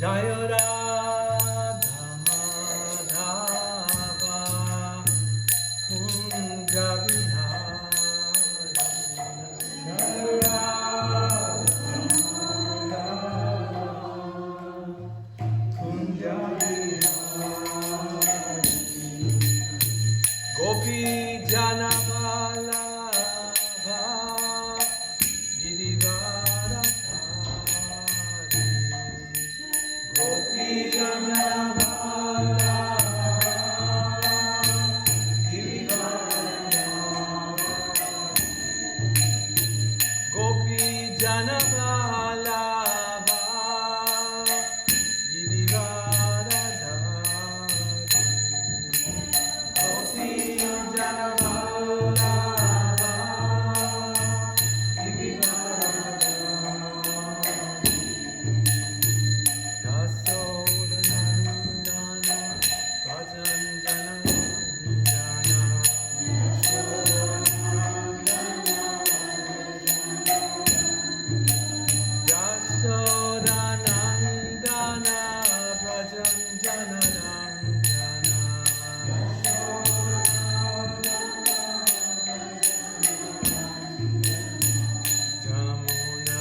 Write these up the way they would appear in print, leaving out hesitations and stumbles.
Jaya Radha Madhava Kunja Vihari. Jaya Radha Madhava Kunja Vihari. Gopi Jana Vallabha Girivaradhari. Gopi Jana Vallabha Girivaradhari. Gopi Jana Vallabha Girivaradhari. Gopi Jana Vallabha Girivaradhari. Dasodanandana Bhajan Jana Jana. Dasodanandana Bhajan Jana Jana. Jamuna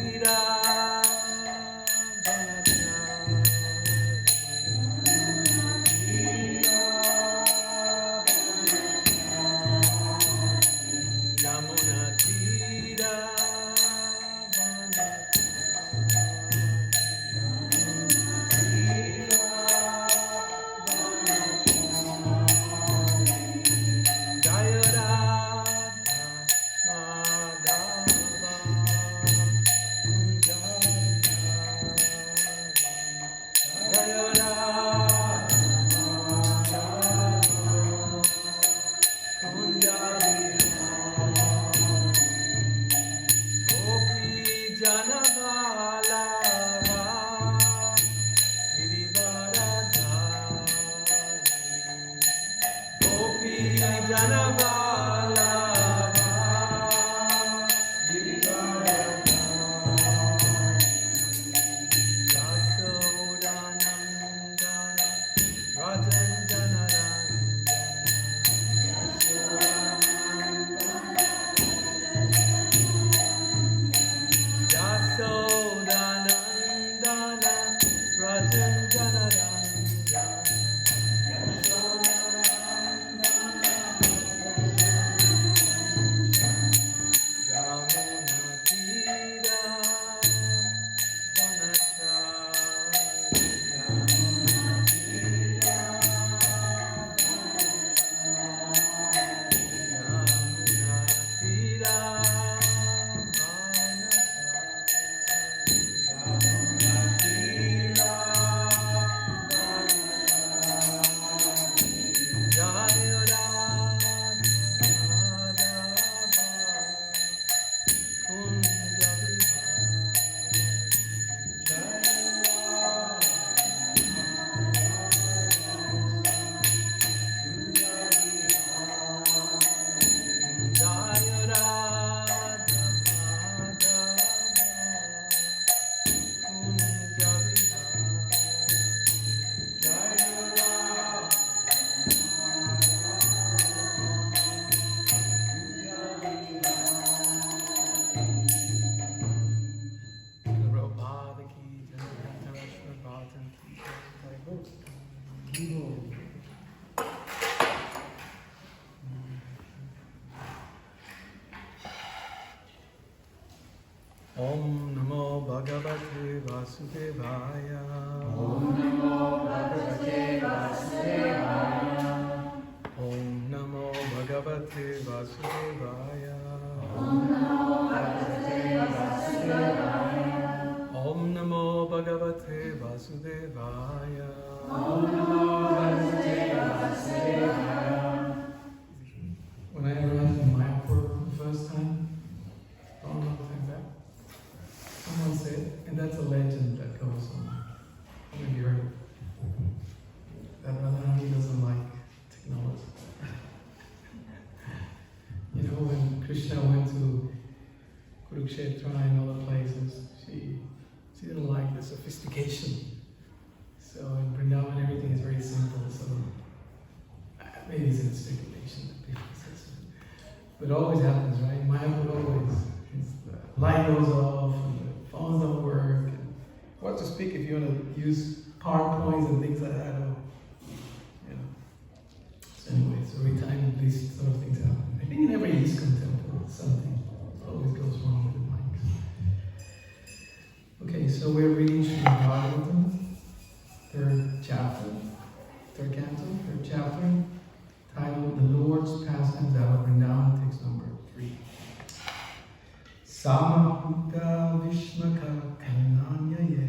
Tira Jamuna Tira Jaya Radha Madhava Kunja Vihari. Jaya Radha Madhava Kunja Vihari. Gopi Jana Vallabha Girivaradhari. Gopi Jana Vallabha Girivaradhari. Dasodanandana Bhajan Jana Dasodanandana Bhajan Jana Jamuna Tira Vanachari. Jamuna Tira Jamuna Tira Vanachari. Jaya Radha Madhava Kunja Vihari. Jaya Jaya Radha Madhava Kunja Vihari. Jaya Prabhupada ki jai, Srimad Bhagavatam ki jai. Om Namo Bhagavate Vasudevaya. Om Namo Bhagavate Vasudevaya. Om Namo Bhagavate Vasudevaya. Om Namo Bhagavate Vasudevaya. Om Namo Bhagavate Vasudevaya. Om Namo Bhagavate Vasudevaya. When I arrived in Mayapur for the first time, long time back, someone said, and that's a legend that goes on. Maybe you heard it. That Radharani doesn't like technology. You know, when Krishna went to Kurukshetra and other places, she She didn't like the sophistication. So in Vrindavan, everything is very simple. So maybe it's a speculation that people say so. But it always happens, right? Mayapur always. The light goes off, and the phones don't work. And what to speak if you want to use PowerPoints and things like that? Or, you know. So anyway, so every time these sort of things happen. I think in every ISKCON temple, something always goes wrong with the mics. Okay, so we're reading Srimad Bhagavatam, third chapter, third canto, third chapter, titled The Lord's Pastimes Out of Vrindavan, text number 3. Samahutta Vishmaka Kananyaye.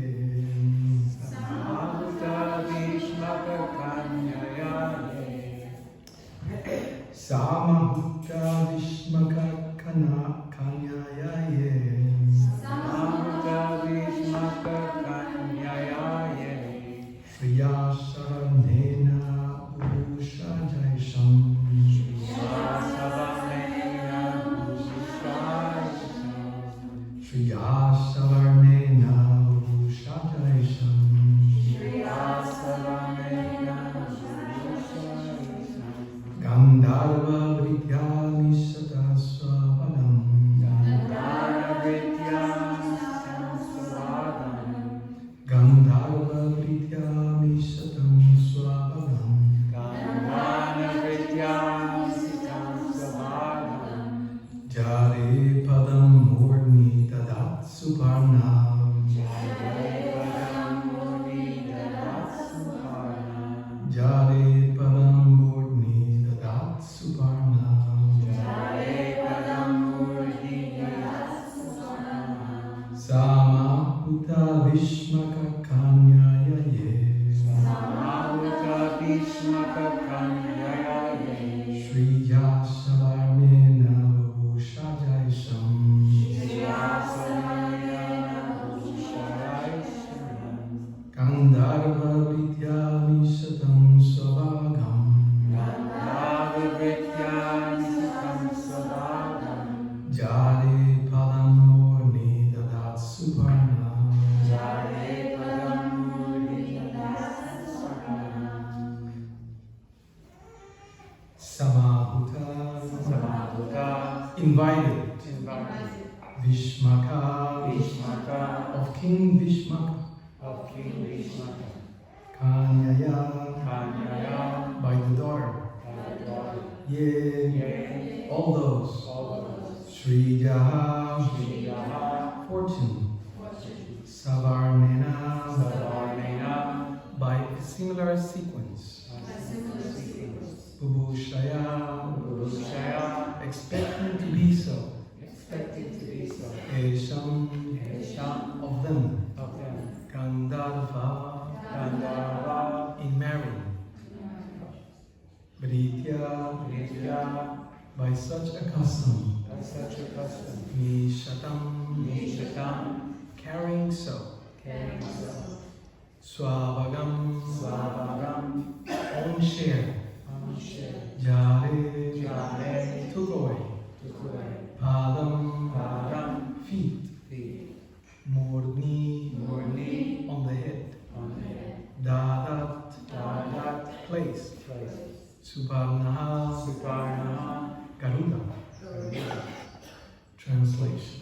Samahutta Vishmaka Kanyaye. Samahutta Vishmaka Kanyaye. Samahutta Vishmaka Kanyaye. Shriya Saranena Urusha Jaisham. Shriya Savarnena Urusha Jaisham. Gandharva Vritya Nishata Swabhagam. Gandharva Vritya Nishatam Swabhagam. Jare Padam Murni Tadat Suparnam. Jare Padam Murni Tadat Suparnam. Samahutta Vishmaka Kanyaye. Shriya Savarnena Urusha Jaisham. Gandharva Vritya Nishatam Swabhagam. Jare Padam Murni Tadat Suparnam. Samahutta. Invited. Vishmaka. Of King Vishmaka. Kanyaya. By the daughter. Yea. All those. Shriya. Fortune. Savarnena. By a similar sequence. Bubhushaya. Expecting to be so. Esham. Of them. Gandharva. In marrying. Britya. By such a custom. Nishatam. Carrying so. Swabhagam. Own share. Jare. Took away. Padam. Feet. Murni. On the head. Dadat. Place. Suparnaha. Garuda. Translation.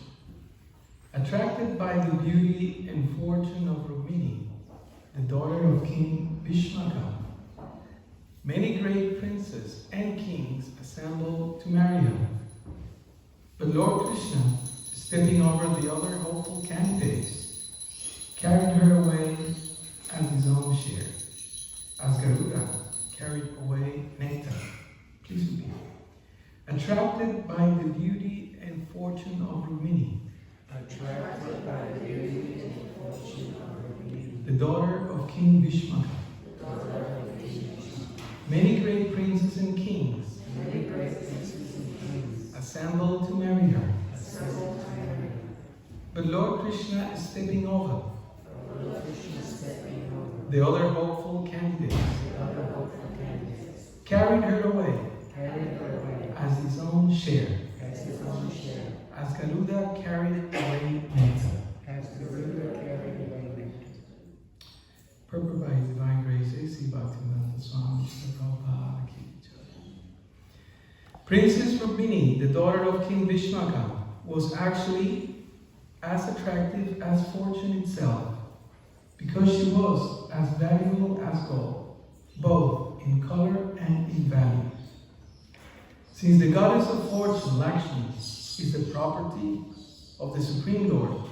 Attracted by the beauty and fortune of Rukmini, the daughter of King Bhishmaka, many great princes and kings assembled to marry her. But Lord Krishna, stepping over the other hopeful candidates, carried her away as his own share, as Garuda carried away nectar. Please repeat. Attracted by the beauty and fortune of Rukmini, the daughter of King Bhishmaka, many great princes and kings assembled to marry her. But Lord Krishna is stepping over the other hopeful candidates, carried her away as his own share, as Garuda carried away nectar. as Garuda carried away nectar. Purport by His Divine Grace, A.C. Bhaktivedanta Swami Prabhupada Ki Jai. Princess Rukmini, the daughter of King Vishwaka, was actually as attractive as fortune itself, because she was as valuable as gold, both in color and in value. Since the goddess of fortune, Lakshmi, is the property of the Supreme Lord,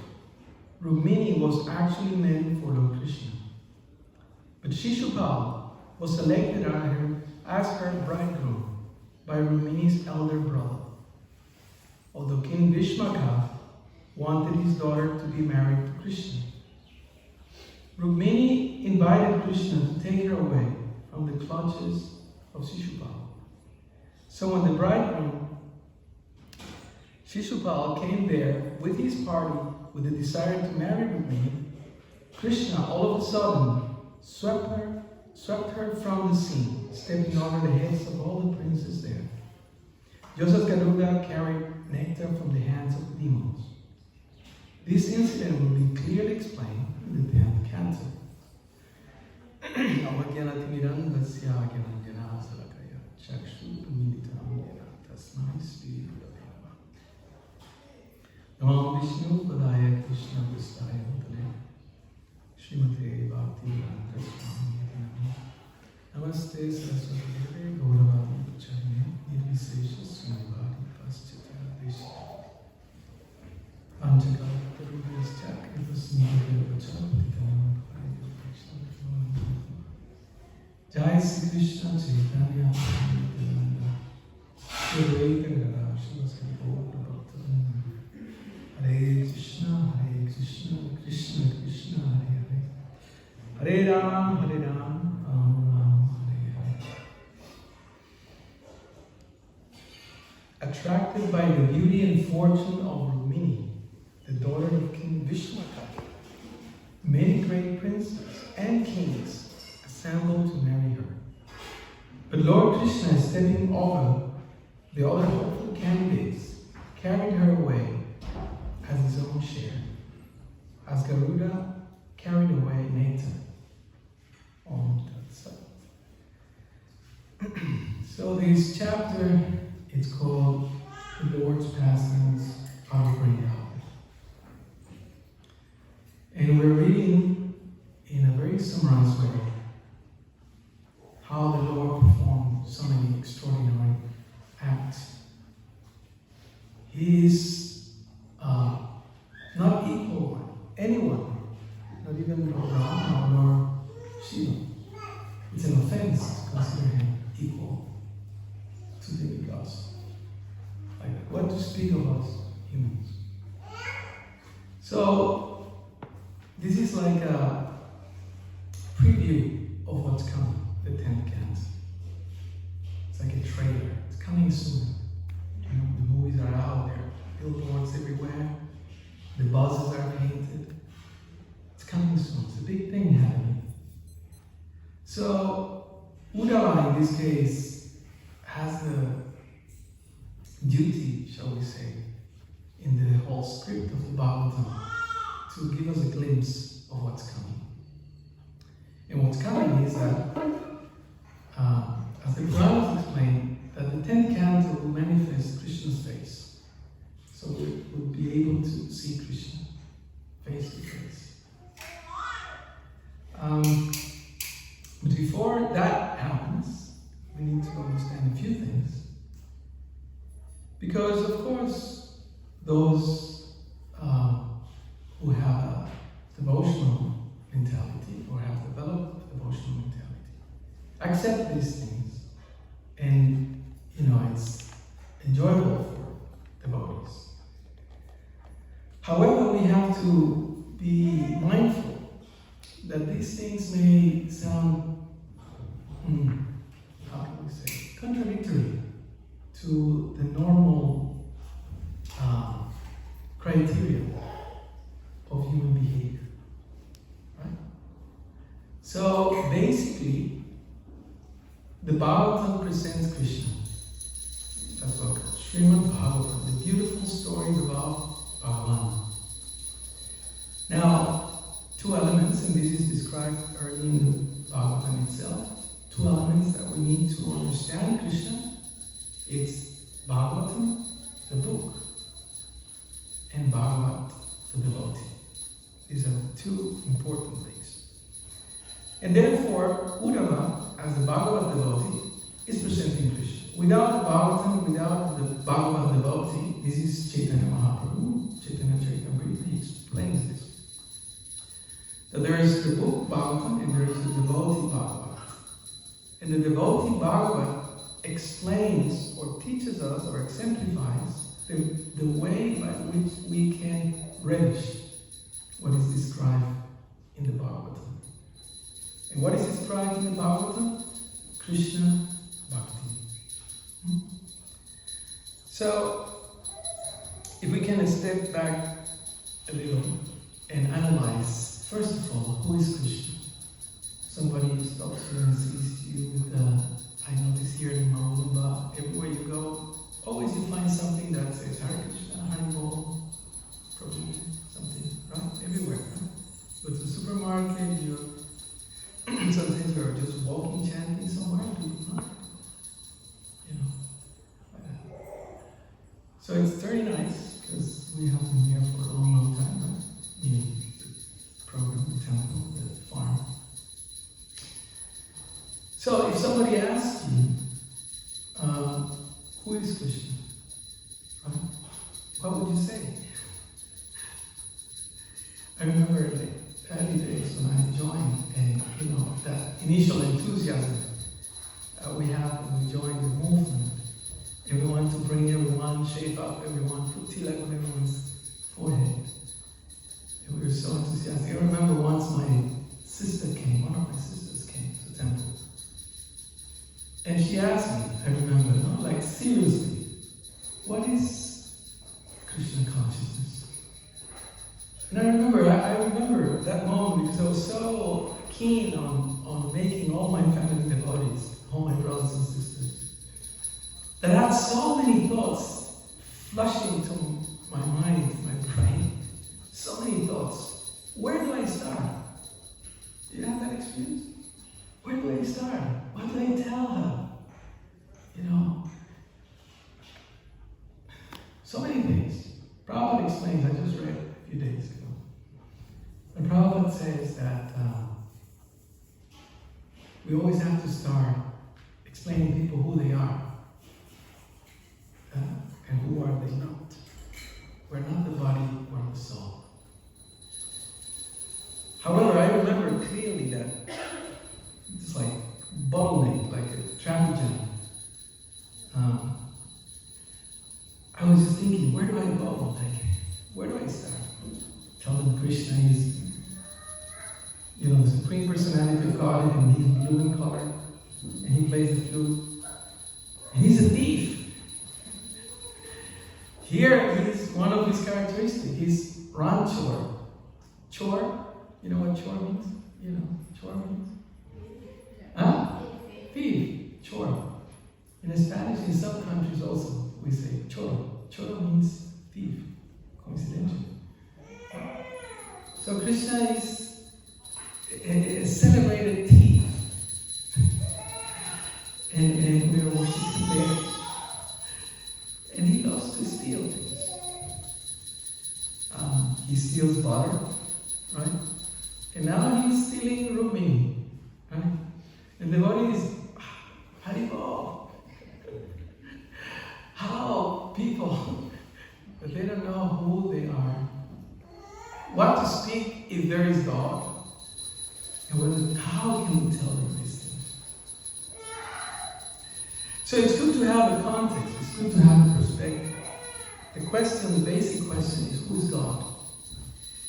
Rukmini was actually meant for Lord Krishna. But Shishupal was selected as her bridegroom by Rukmini's elder brother. Although King Vishwaka wanted his daughter to be married to Krishna, Rukmini invited Krishna to take her away from the clutches of Shishupal. So when the bridegroom, Shishupal, came there with his party with the desire to marry Rukmini, Krishna all of a sudden swept her from the scene, stepping over the heads of all the princes there. Just as Garuda carried nectar from the hands of the demons. This incident will be clearly explained in the 10th canto. Namo Vishnu Padaya Krishna Vistaya Bhutale Srimate Bhaktivedanta Swami Namaste Saraswati Deve Gauravani Pacharine Nirvisesha Srimati Paschita Desha Anchaka Tarubhyascha Kripasnidhya Vacharapatitanam Jai Sri Krishna Chaitanya Nityananda Shri Advaita Gadadhara Sri Gaura Bhaktivinoda Hare Krishna, Krishna Krishna, Hare Hare, Hare Ram, Ram Ram, Hare Hare. Attracted by the beauty and fortune of Rukmini, the daughter of King Vishwaka, many great princes and kings assembled to marry her. But Lord Krishna, stepping over the other hopeful candidates, carried her away as his own share, as Garuda carried away nectar on Dasa. So this chapter, it's called The Lord's Pastimes of Great Help. And we're reading in a very summarized way how the Lord performed so many extraordinary acts. He is not equal to anyone, not even Rama nor Shiva. It's an offense to consider him equal to demigods. Like, what to speak of us humans? So, this is like a preview of what's coming, the 10th canto. It's like a trailer. It's coming soon. You know, the movies are out there, billboards everywhere. The buses are painted. It's coming soon. It's a big thing happening. So, Uddhava in this case has the duty, shall we say, in the whole script of the Bhagavatam to give us a glimpse of what's coming. And what's coming is that, as the Puranas explain, that the 10th canto will manifest Krishna's face. So we will be able to see Krishna face to face. But before that happens, we need to understand a few things. Because, of course, those who have a devotional mentality or have developed a devotional mentality accept these things, and it's enjoyable for devotees. However, we have to be mindful that these things may sound, how can we say, contradictory to the normal criteria of human behavior. Right? So basically, the Bhagavatam presents Krishna. That's what Srimad Bhagavatam, the beautiful stories about Bhagavan. described early in the Bhagavatam itself. Two elements that we need to understand Krishna. It's Bhagavatam, the book, and Bhagavat, the devotee. These are two important things. And therefore, Uddhava, as the Bhagavat devotee, is presenting Krishna. Without the Bhagavatam, without the Bhagavat devotee, this is Chaitanya Mahaprabhu, Chaitanya Charitamrita, he explains this. That there is the book Bhagavatam and there is the devotee Bhagavat. And the devotee Bhagavat explains or teaches us or exemplifies the way by which we can relish what is described in the Bhagavatam. And what is described in the Bhagavatam? Krishna Bhakti. So, if we can step back a little and analyze, first of all, who is Krishna? Somebody stops you and sees you with I notice here in Maulumba, everywhere you go, always you find something that says Hare Krishna, Hare Bol, Prabhu, something, right? Everywhere. Right? Go to the supermarket, sometimes you're just walking, chanting somewhere, So it's very nice, because we have been here for a long, long time, right? Meaning the program, the temple, the farm. So if somebody asks you, who is Krishna? Right? What would you say? I remember the early days when I joined, and that initial enthusiasm we have when we joined the movement. And we want to bring everyone, shape up everyone, put tilak on everyone's forehead. And we were so enthusiastic. I remember once one of my sisters came to the temple. And she asked me, I remember, like seriously, what is Krishna consciousness? And I remember that moment because I was so keen on making all my family devotees, all my brothers and sisters, that I had so many thoughts flushing to my mind, my brain. So many thoughts. Where do I start? Do you have that experience? Where do I start? What do I tell her? So many things. Prabhupada explains, I just read a few days ago. And Prabhupada says that we always have to start explaining people who they are. And who are they not? We're not the body, we're the soul. However, I remember clearly that it's like bottleneck, like a traffic jam. I was just thinking, where do I go? Like, where do I start? Tell them Krishna is, the Supreme Personality of God, and he's blue in color, and he plays the flute, and he's a thief. Here is one of his characteristics. He's ranchor. Chor, you know what chor means? Chor means? Huh? Thief. Chor. In Spanish, in some countries also, we say chor. Chor means thief. Coincidentally. So Krishna is a celebrated thief. And we are worshiping there. And he loves to steal things. He steals butter, right? And now he's stealing Rukmini, right? And the devotee is, Haribol. How people, but they don't know who they are. What to speak if there is God? And how can we tell them these things? So it's good to have a context. It's good to have a perspective. The basic question is, who's God?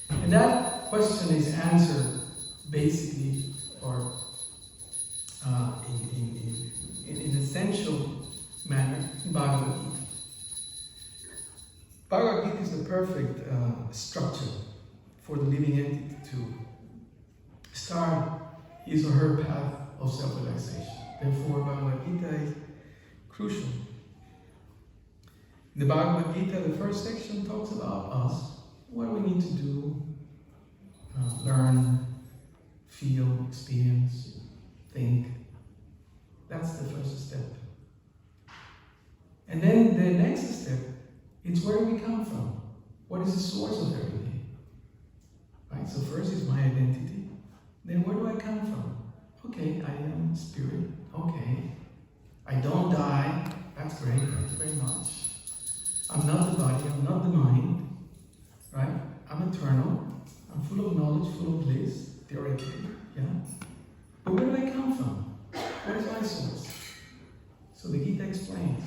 And that question is answered basically, or in an essential manner, in Bhagavad Gita. Bhagavad Gita is the perfect structure for the living entity to start his or her path of self-realization. Therefore, Bhagavad Gita is crucial. In the Bhagavad Gita, the first section talks about us, what we need to do, learn, feel, source of everything. Right? So first is my identity. Then where do I come from? Okay, I am spirit. Okay. I don't die. That's great. Thank you very much. I'm not the body. I'm not the mind. Right? I'm eternal. I'm full of knowledge, full of bliss, theoretically. Yeah? But where do I come from? Where's my source? So the Gita explains,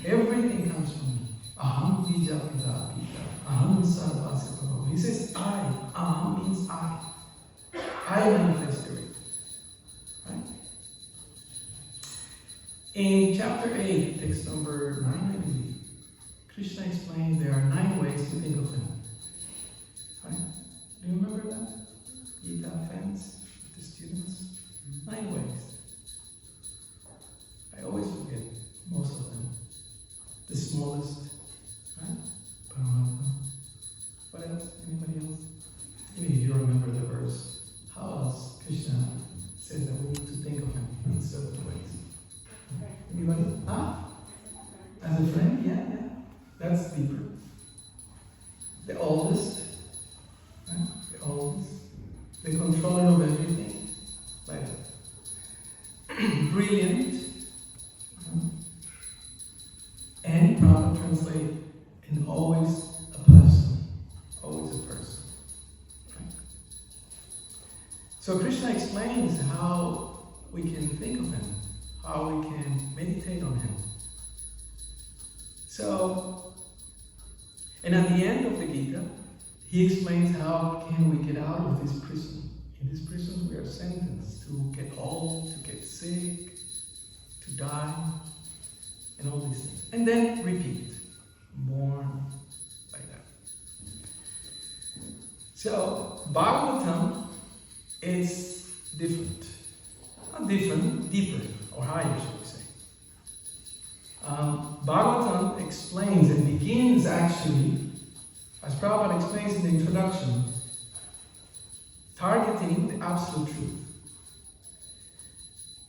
everything comes from me. Aham bija pita pita. Aham sarvasya prabhu. He says I. Aham means I. I manifest spirit. Right? In chapter 8, text number 9, I believe, Krishna explains there are 9 ways to think of him. Right? Do you remember that? Gita fans, the students? 9 ways. I always forget most of them. The smallest, right? Paramatma. What else? Anybody else? Even if you remember the verse, how else Krishna says that we need to think of him in certain ways? Anybody? As a friend? Yeah. That's deeper. The oldest, right? The oldest. The controller of everything. Like that. Brilliant. And Prabhupada translate, and always a person. Always a person. Right? So Krishna explains how we can think of him, how we can meditate on him. So, and at the end of the Gita, he explains how can we get out of this prison. In this prison we are sentenced to get old, to get sick, to die, and all these things. And then repeat. Born like that. So, Bhagavatam is different. Not different, deeper, or higher, should we say. Bhagavatam explains and begins actually, as Prabhupada explains in the introduction, targeting the absolute truth.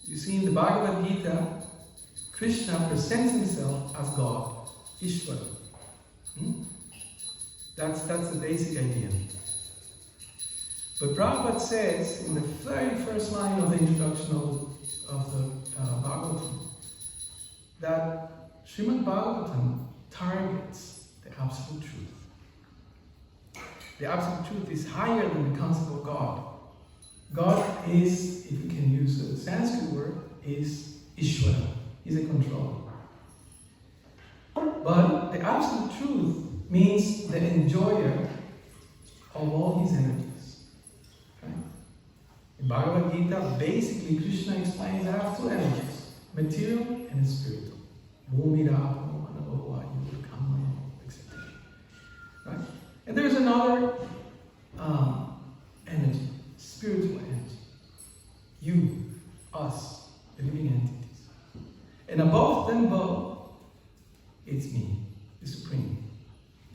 You see, in the Bhagavad Gita, Krishna presents himself as God, Ishvara. That's the basic idea. But Prabhupada says in the very first line of the introduction of the Bhagavatam that Srimad Bhagavatam targets the absolute truth. The absolute truth is higher than the concept of God. God is, if you can use a Sanskrit word, is Ishvara. He's a controller. But the absolute truth means the enjoyer of all his energies. Okay? In Bhagavad Gita, basically Krishna explains there are 2 energies, material and spiritual. Bhumirapo, Anabhava, Kama, etc. Right? And there's another energy, spiritual energy. You, us, the living entities. And above them both, it's me, the Supreme.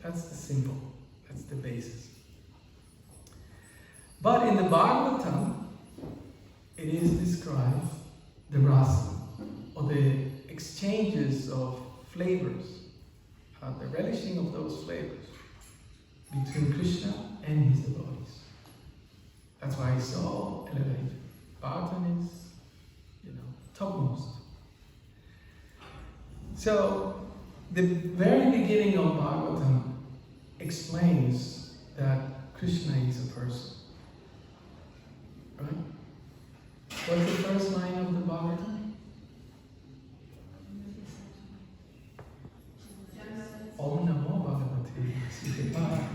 That's the symbol. That's the basis. But in the Bhagavatam, it is described the rasa, or the exchanges of flavors, the relishing of those flavors between Krishna and his devotees. That's why he's so elevated. Bhagavatam is, topmost. So, the very beginning of Bhagavatam explains that Krishna is a person. Right? What's the first line of the Bhagavatam? Om Namo Bhagavate Vasudevaya.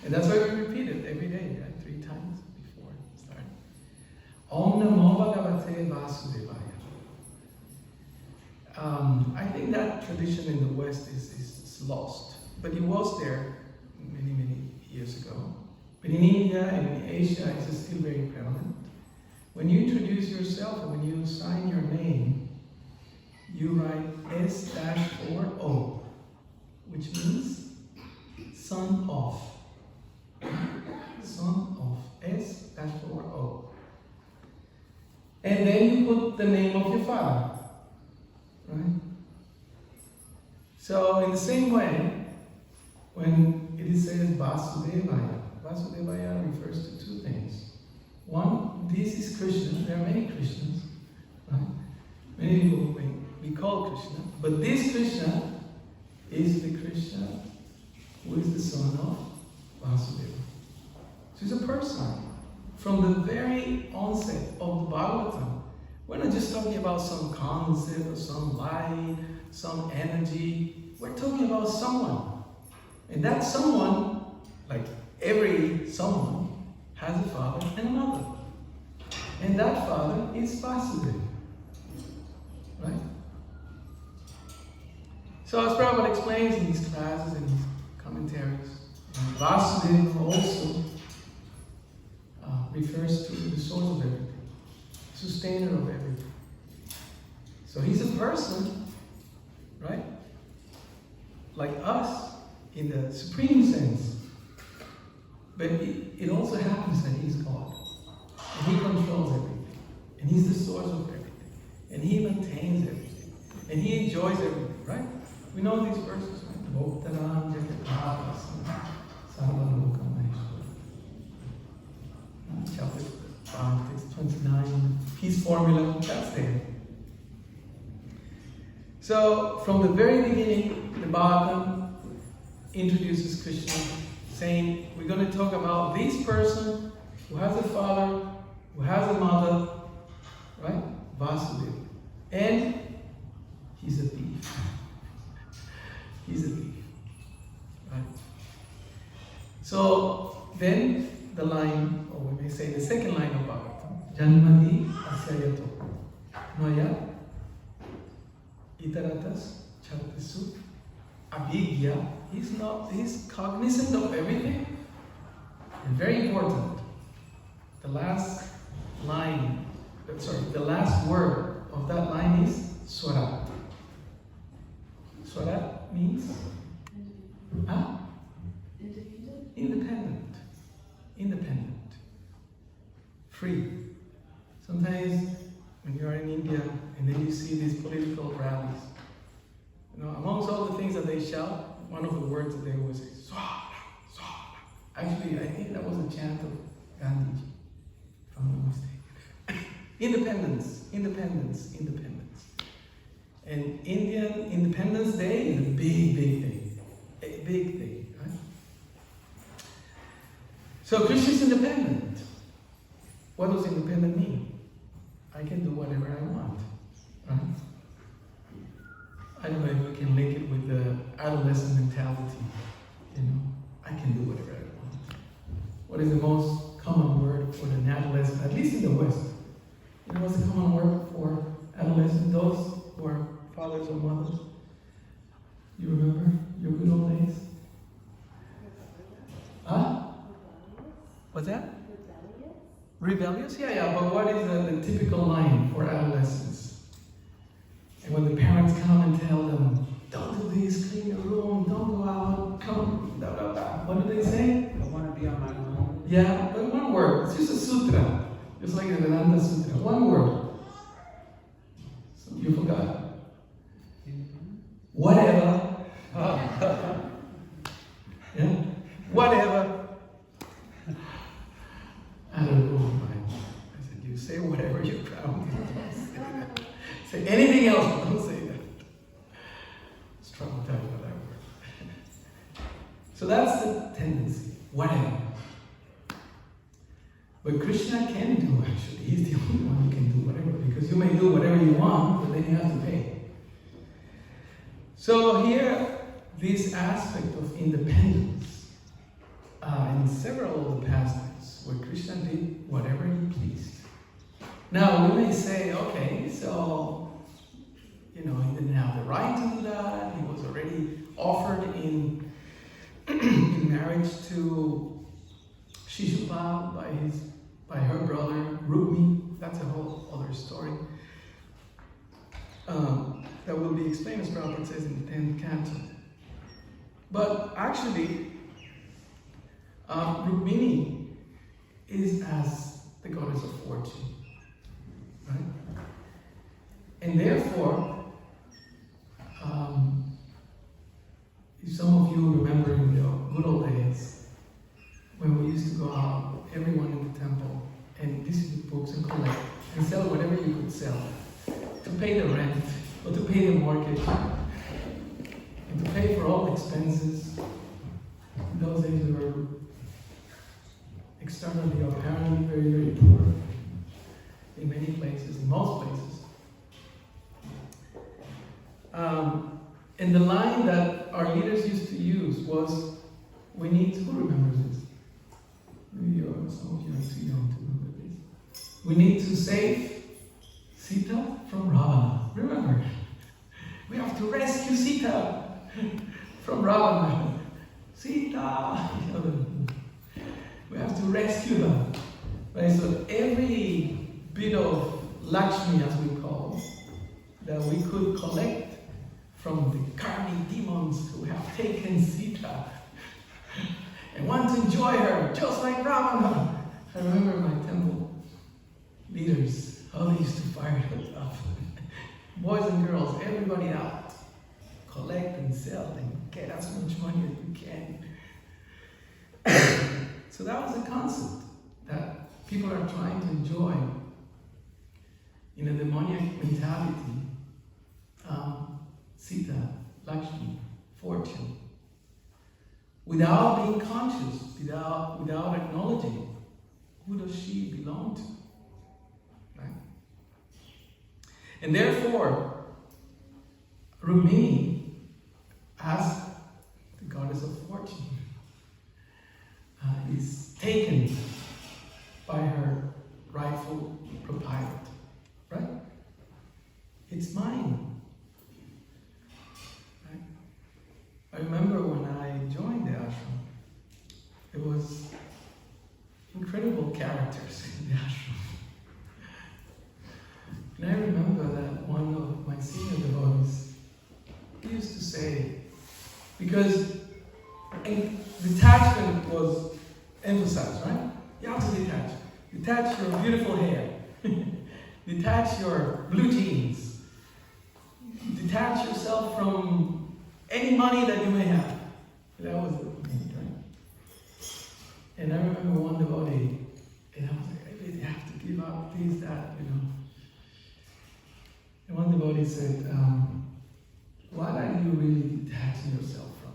And that's why we repeat it every day, right? 3 times before starting. Om Namo Bhagavate Vasudevaya. I think that tradition in the West is lost, but it was there many years ago. But in India and in Asia, it's still very prevalent. When you introduce yourself and when you sign your name, you write S-4O, which means son of. Son of. S-4O. And then you put the name of your father. Right? So in the same way, when it is said Vasudevaya. Vasudevaya refers to two things. One, this is Krishna. There are many Krishnas, right? Many people we call Krishna, but this Krishna is the Krishna who is the son of Vasudeva. So he's a person. From the very onset of the Bhagavatam, we're not just talking about some concept or some light, some energy. We're talking about someone. And that someone, like every someone, has a father and a mother. And that father is Vasudeva. Right? So as Prabhupada explains in his classes and his commentaries, Vasudeva also refers to the source of everything, sustainer of everything. So he's a person, right? Like us, in the supreme sense. But it also happens that he's God. And he controls everything. And he's the source of everything. And he maintains everything. And he enjoys everything, right? We know these verses, right? Bhoktaram Jagatata Sarvalokam Chapter 5, text 29, Peace Formula, that's there. So, from the very beginning, the Bhagavatam introduces Krishna, saying, we're going to talk about this person who has a father, who has a mother, right? Vasudeva. And he's a thief. He's a thief. Right? So, then the line, or we may say the second line of Bhagavatam, Janmadi Asyayato Maya Itaratas Chatisu Abhigya. He's cognizant of everything. And very important, the last line, the last word of that line is Swara. Swara means independent. Independent. Free. Sometimes when you are in India and then you see these political rallies, amongst all the things that they shout, one of the words that they always say, Swara, Swara. Actually, I think that was a chant of Gandhi, if I'm not mistaken. Independence, independence, independence. And Indian Independence Day is a big, big thing. A big thing, right? So Krishna is independent. What does independent mean? I can do whatever I want, right? I don't know if we can link it with the adolescent mentality. I can do whatever I want. What is the most common word for an adolescent, at least in the West? What's the common word for adolescents? Those who are fathers or mothers? You remember your good old days? Huh? What's that? Rebellious? Yeah, but what is the typical line for adolescents? And when the parents come and tell them, don't do this, clean your room, don't go out, come, blah, blah, blah. What do they say? I want to be on my own. Yeah, but one word. It's just a sutra. It's like the Vedanta Sutra. One word. So you forgot. Whatever. Yeah? Whatever. I don't know. I said, you say whatever you're proud of. Don't say that. Say anything else, but don't say that. It's traumatized by that word. So that's the tendency. Whatever. But Krishna can do, actually. He's the only one who can do whatever. Because you may do whatever you want, but then you have to pay. So here, this aspect of independence, in several of the pastimes, where Krishna did whatever he pleased. Now, we may say, okay, so, he didn't have the right to do that. He was already offered in marriage to Shishupal by her brother Rukmi. That's a whole other story. That will be explained, as Prabhupada says in the 10th canto. But actually, Rukmini is as the goddess of fortune, right? And therefore, if some of you remember in the good old days when we used to go out, everyone in the temple, and distribute books and collect and sell whatever you could sell to pay the rent or to pay the mortgage and to pay for all the expenses. In those days we were externally or apparently very, very poor in many places, in most places. And the line that our leaders used to use was, we need to, who remembers this? Maybe some of you are too young to remember this. We need to save Sita from Ravana. Remember, we have to rescue Sita from Ravana. Sita! We have to rescue them. Right? So every bit of Lakshmi, as we call, that we could collect from the karmic demons who have taken Sita and want to enjoy her, just like Ravana. I remember my temple leaders, how they used to fire us up. Boys and girls, everybody out. Collect and sell and get as much money as you can. So that was the concept that people are trying to enjoy in a demoniac mentality. Sita, Lakshmi, fortune, without being conscious, without acknowledging who does she belong to, right? And therefore, Rumini, as the goddess of fortune, is taken by her rightful proprietor, right? It's mine. I remember when I joined the ashram, there was incredible characters in the ashram. And I remember that one of my senior devotees, he used to say, because detachment was emphasized, right? You have to detach. Detach your beautiful hair. Detach your blue jeans. Detach yourself from any money that you may have. That was the point, right? And I remember one devotee, and I was like, I really have to give up this, that, you know. And one devotee said, what are you really detaching yourself from?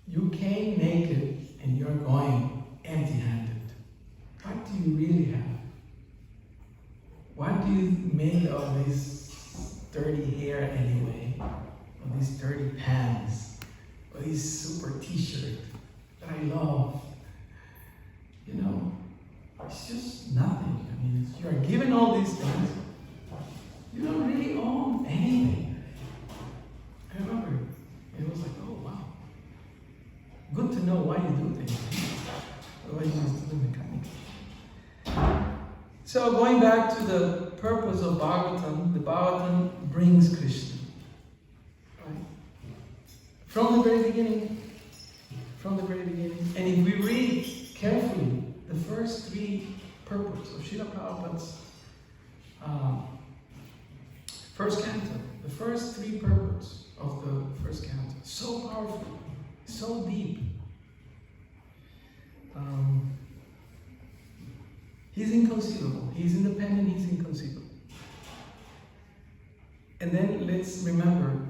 You came naked and you're going empty-handed. What do you really have? What do you make of this dirty hair anyway? Or these dirty pants? Or this super t-shirt that I love? You know, it's just nothing. I mean, you're given all these things. You don't really own anything. I remember it was like, oh wow. Good to know why you do things. Otherwise you just do mechanic. So going back to the purpose of Bhagavatam, the Bhagavatam brings Krishna. Right? From the very beginning. From the very beginning. And if we read carefully the first three purports of Srila Prabhupada's first canto, the first three purports of the first canto, so powerful, so deep. He's inconceivable. He's independent, he's inconceivable. And then let's remember,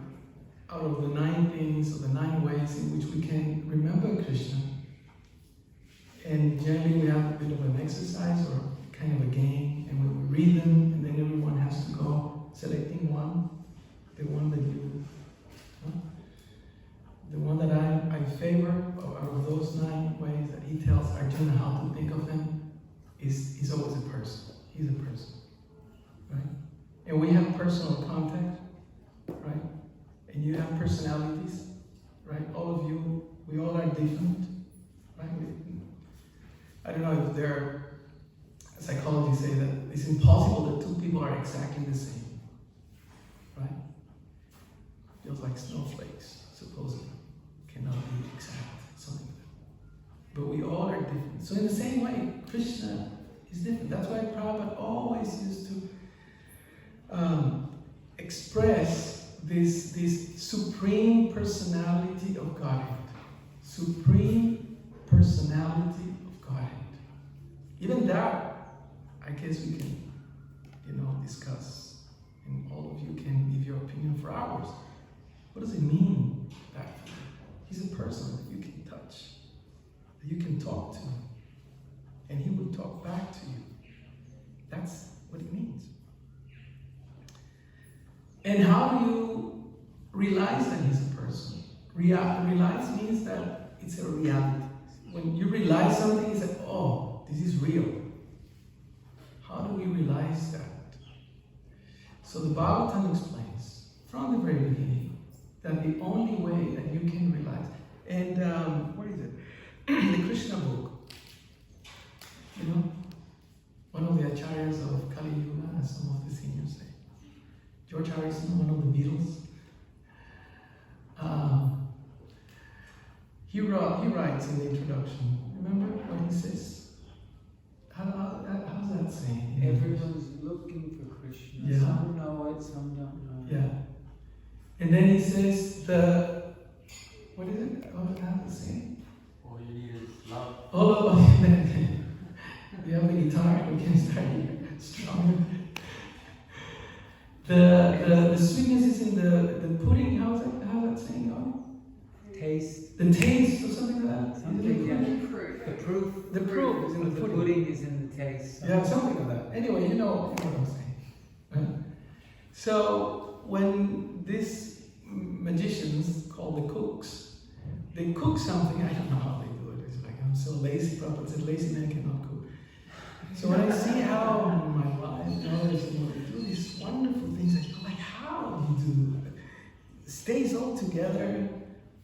out of the 9 things, or the 9 ways in which we can remember Krishna, and generally we have a bit of an exercise or kind of a game, and we read them, and then everyone has to go selecting one, the one that you, the one that I favor out of those 9 ways that he tells Arjuna how to think of them is always a person. He's a person, right? And we have personal contact, right? And you have personalities, right? All of you, we all are different, right? I don't know if there, psychologists say that it's impossible that 2 people are exactly the same, right? Feels like snowflakes, supposedly. Cannot be exact, something like that. But we all are different. So in the same way, Krishna is different. That's why Prabhupada always used to express this supreme personality of Godhead. Supreme personality of Godhead. Even that, I guess we can, discuss. And all of you can give your opinion for hours. What does it mean that he's a person that you can touch, that you can talk to, and he will talk back to you? That's what it means. And how do you realize that he's a person? Realize means that it's a reality. When you realize something, it's like, oh, this is real. How do we realize that? So the Bhagavatam explains from the very beginning that the only way that you can realize, and what is it? The Krishna book. One of the acharyas of Kali Yuga, as some of the seniors say. George Harrison, one of the Beatles. He writes in the introduction. Remember what he says? How's that saying? Everyone's looking for Krishna. Yeah. Some know it, some don't know it. Yeah. And then he says what is it? How's it saying? All you need is love. Oh, you have a guitar, we can start here. Stronger. The sweetness is in the pudding. How's that saying going? Taste. The taste or something like that? Something, yeah. The proof. The proof is in the The pudding. pudding is in the taste. Yeah, something like that. Anyway, you know what I'm saying. Right? So when these magicians called the cooks, they cook something, I don't know how they do it. It's like, I'm so lazy, Prabhupada said, lazy man cannot cook. So when I see how my wife knows, they do these wonderful things, I'm like, how do you do it? It stays all together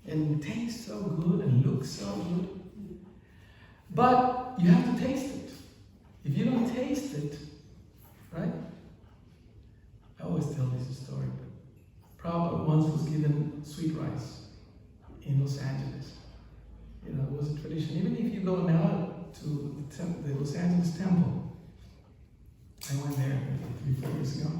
and tastes so good and looks so good. But you have to taste it. If you don't taste it, right? I always tell this story, but Prabhupada once was given sweet rice in Los Angeles. It was a tradition. Even if you go now to the Los Angeles Temple, I went there maybe 3-4 years ago,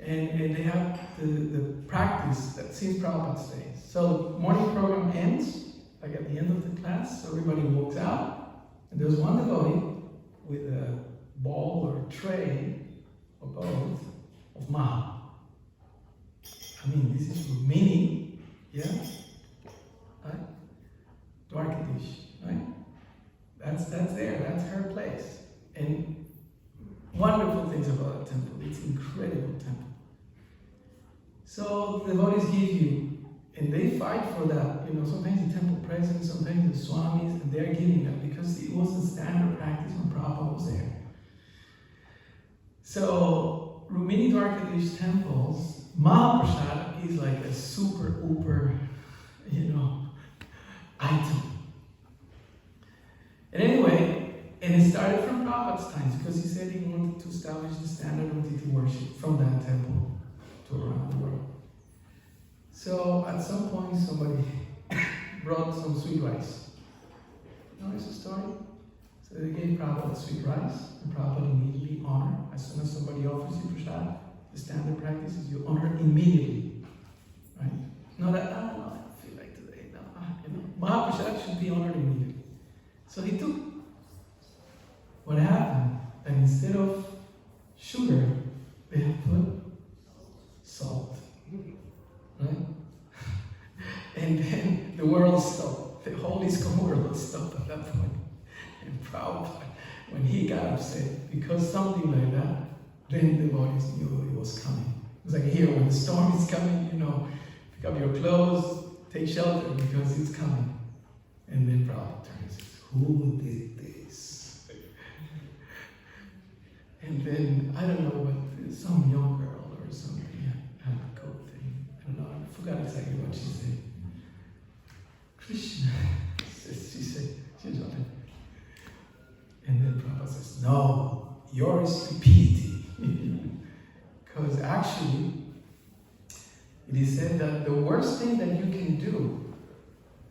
and they have the practice that since Prabhupada's days. So the morning program ends, like at the end of the class, so everybody walks out, and there's one devotee with a bowl or a tray, or both, of Maha. I mean, this is Rumini, yeah? Right? Dwarkadish, right? That's there, that's her place. And wonderful things about that temple. It's an incredible temple. So the devotees give you, and they fight for that. Sometimes the temple president, sometimes the swamis, and they're giving that because it wasn't standard practice when Prabhupada was there. So Rumini Dwarkadish temples, Mahaprasad is like a super uber, item. And anyway, and it started from Prabhupada's times because he said he wanted to establish the standard of deity worship from that temple to around the world. So at some point somebody brought some sweet rice. It's a story. So they gave Prabhupada sweet rice, and Prabhupada immediately honored. As soon as somebody offers you prasad, the standard practice is you honor immediately. Right? Not that, I don't feel like today. Mahaprasad should be honored immediately. So he took. What happened? That instead of sugar, they have put salt. Right? And then the world stopped. The whole ISKCON world was stopped at that point. And Prabhupada, when he got upset, because something like that, then the devotees knew it was coming. It was like, here, when the storm is coming, pick up your clothes, take shelter, because it's coming. And then Prabhupada turns and says, who did this? And then, I don't know, but some young girl or something had a coat thing. I don't know, I forgot exactly what she said. Krishna, she said, she's not. And then Prabhupada says, no, your stupidity. Because actually, it is said that the worst thing that you can do,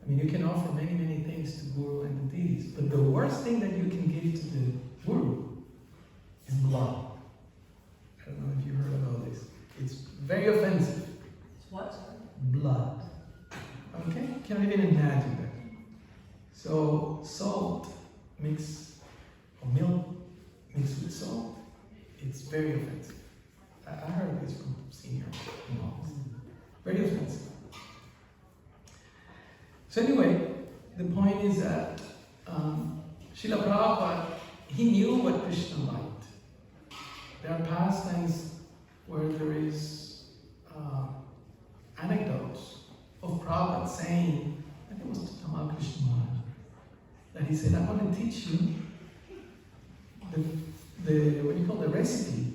you can offer many, many things to Guru and the deities, but the worst thing that you can give to the Guru is blood. I don't know if you heard about this. It's very offensive. It's what, sorry? Blood. Okay? Can't even imagine that. So salt mixed, or milk mixed with salt, it's very offensive. I heard this from senior monks. Very offensive. So anyway, the point is that Srila Prabhupada, he knew what Krishna liked. There are pastimes where there is anecdotes of Prabhupada saying, I think it was Tamal Krishna Maharaj, that he said, I'm going to teach you the what do you call the recipe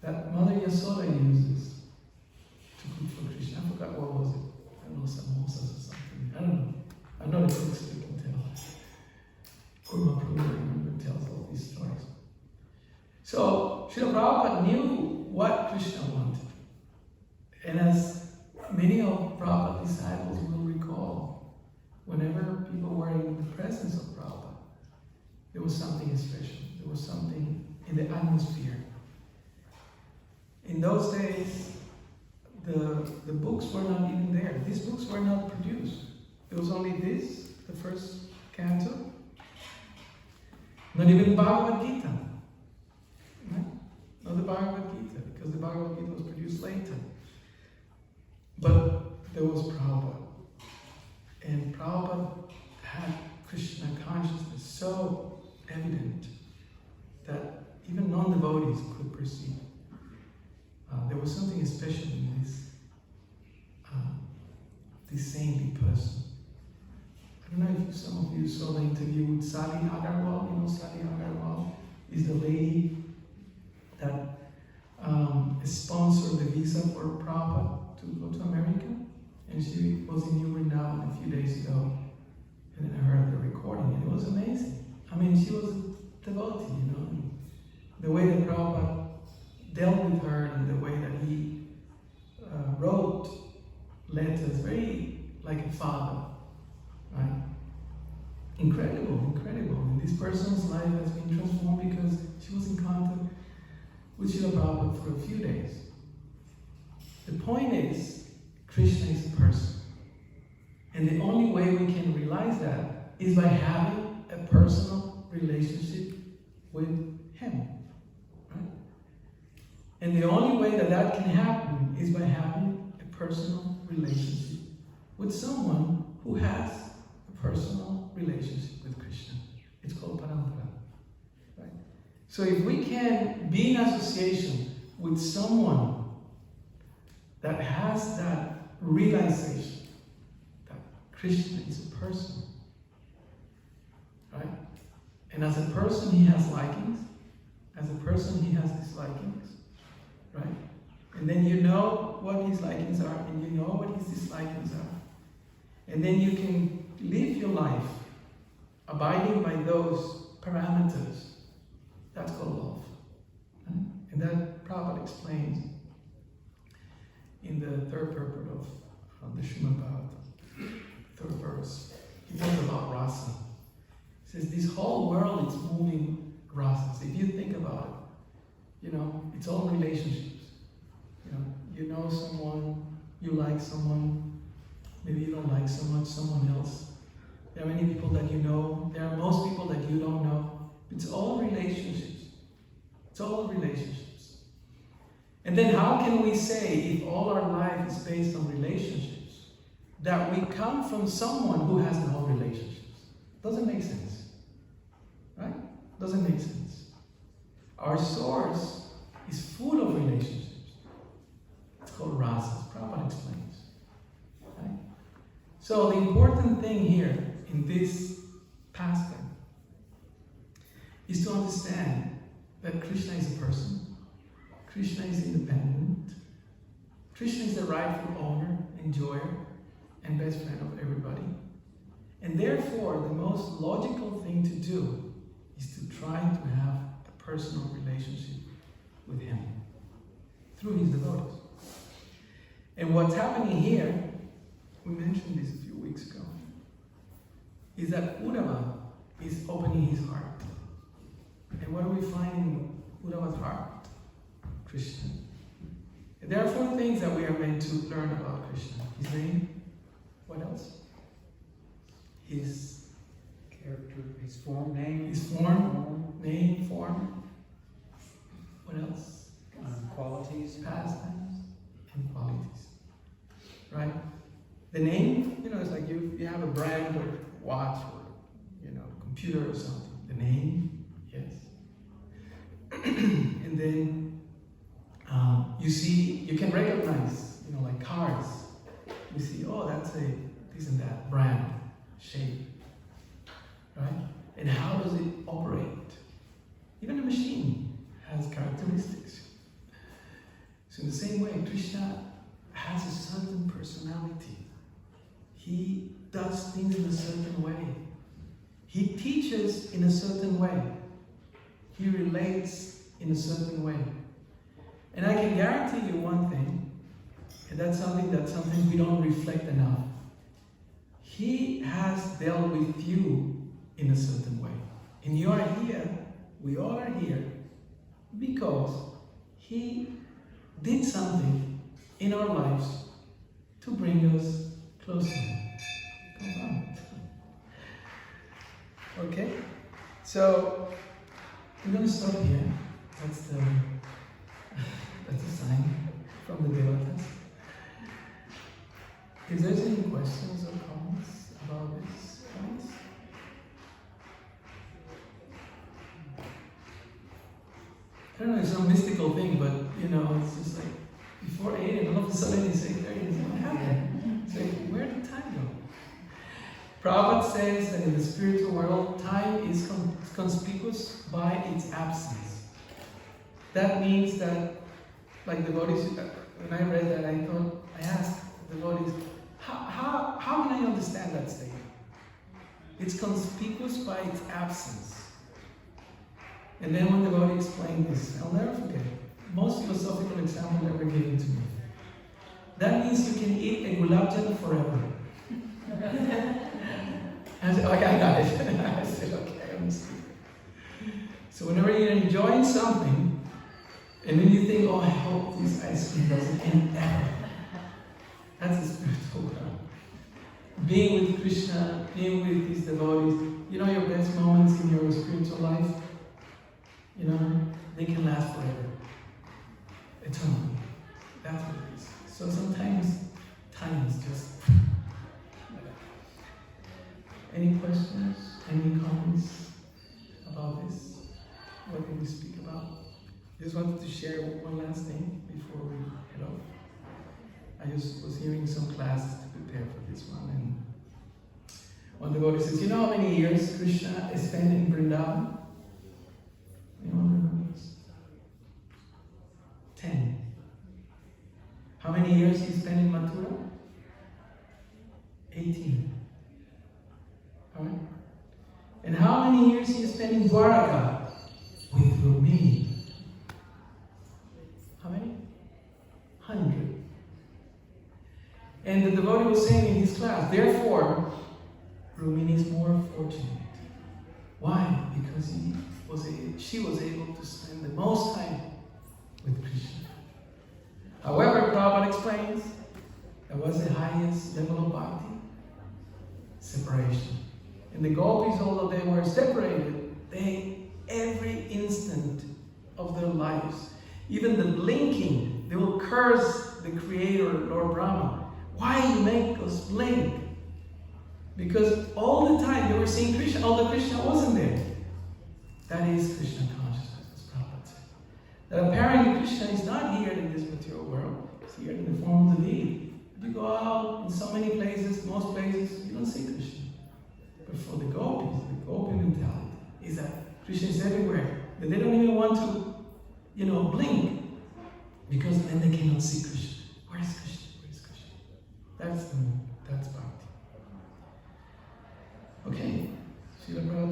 that Mother Yasoda uses to cook for Krishna. I forgot what was it. I don't know, samosas or something. I don't know. I'm not a cook, so you can tell. Kurma Prabhu, I remember, tells all these stories. So, Srila Prabhupada knew what Krishna wanted. And as many of Prabhupada's disciples will recall, whenever people were in the presence of Prabhupada, there was something special. There was something in the atmosphere. In those days, the books were not even there. These books were not produced. There was only this, the first canto. Not even Bhagavad Gita. Right? Not the Bhagavad Gita, because the Bhagavad Gita was produced later. But there was Prabhupada. And Prabhupada had Krishna consciousness so evident that even non-devotees could perceive. There was something special in this saintly person. I don't know if some of you saw the interview with Sally Agarwal. You know, Sally Agarwal is the lady that sponsored the visa for Prabhupada to go to America. And she was in New Vrindavan a few days ago. And then I heard the recording, and it was amazing. I mean, she was a devotee, you know. The way that Prabhupada dealt with her and the way that he wrote letters, very like a father, right? Incredible, incredible. And this person's life has been transformed because she was in contact with Srila Prabhupada for a few days. The point is, Krishna is a person. And the only way we can realize that is by having a personal relationship with Him. Right? And the only way that that can happen is by having a personal relationship with someone who has a personal relationship with Krishna. It's called parampara. Right? So if we can be in association with someone that has that realization that Krishna is a person, right? And as a person he has likings, as a person he has dislikings, right? And then you know what his likings are and you know what his dislikings are. And then you can live your life abiding by those parameters. That's called love. Right? And that Prabhupada explains in the third purport of the Srimad Bhagavatam, third verse. He talks about rasa. He says this whole world is moving rasas. If you think about it, you know, it's all relationships. You know someone, you like someone, maybe you don't like so much someone else. There are many people that you know, there are most people that you don't know. It's all relationships. It's all relationships. And then how can we say, if all our life is based on relationships, that we come from someone who has no relationships? Doesn't make sense. Right? Doesn't make sense. Our source is full of relationships. It's called rasas. Prabhupada explains. Right? So the important thing here in this pastime is to understand that Krishna is a person. Krishna is independent. Krishna is the rightful owner, enjoyer, and best friend of everybody. And therefore, the most logical thing to do is to try to have a personal relationship with Him through His devotees. And what's happening here, we mentioned this a few weeks ago, is that Uddhava is opening his heart. And what do we find in Uddhava's heart? Krishna. There are 4 things that we are meant to learn about Krishna. His name. What else? His Character, his form, name. His form. Name, form. What else? Qualities. Pastimes and qualities. Right? The name, it's like you have a brand or watch or, computer or something. The name, yes. And then you can recognize, like cars. You see, oh, that's a this and that brand, shape. Right? And how does it operate? Even a machine has characteristics. So in the same way, Krishna has a certain personality. He does things in a certain way. He teaches in a certain way. He relates in a certain way. And I can guarantee you one thing, and that's something that sometimes we don't reflect enough. He has dealt with you in a certain way. And you are here, we all are here, because He did something in our lives to bring us closer. Come on. Okay? So, we're going to stop here. That's the sign from the Devatas. If there's any questions or comments about this, please. I don't know, it's some mystical thing, but it's just like before 8 and all of a sudden it's 8:30. What happened? It's like, where did time go? Prabhupada says that in the spiritual world, time is conspicuous by its absence. That means that, like devotees, when I read that, I asked devotees, how can I understand that statement? It's conspicuous by its absence. And then when the devotee explained this, I'll never forget it. Most philosophical example ever given to me. That means you can eat a gulab jamun forever. I said, okay, I got it. I said, okay, I understand. So whenever you're enjoying something, and then you think, oh, I hope this ice cream doesn't end ever. That's the spiritual world. Being with Krishna, being with these devotees, your best moments in your spiritual life, they can last forever. Eternally. That's what it is. So sometimes time is just... Any questions? Any comments about this? What can we speak about? Just wanted to share one last thing before we head off. I just was hearing some classes to prepare for this one, and one devotee says, you know how many years Krishna is spent in Vrindavan? Anyone remembers? 10. How many years he spent in Mathura? 18. Alright? And how many years he spent in Dwaraka? With Rumini. How many? 100. And the devotee was saying in his class, therefore, Rumini is more fortunate. Why? Because she was able to spend the most time with Krishna. However, Prabhupada explains, that was the highest level of bhakti, separation. And the gopis, although they were separated, every instant of their lives, even the blinking, they will curse the Creator, Lord Brahma. Why you make us blink? Because all the time they were seeing Krishna, although Krishna wasn't there. That is Krishna consciousness, as Prabhupada said. That apparently Krishna is not here in this material world, he's here in the form of the deity. You go out in so many places, most places, you don't see Krishna. But for the gopis, the gopi mentality is that Krishna is everywhere. But they don't even want to, blink. Because then they cannot see Krishna. Where is Krishna? Where is Krishna? That's bhakti. Okay. Srila Prabhupada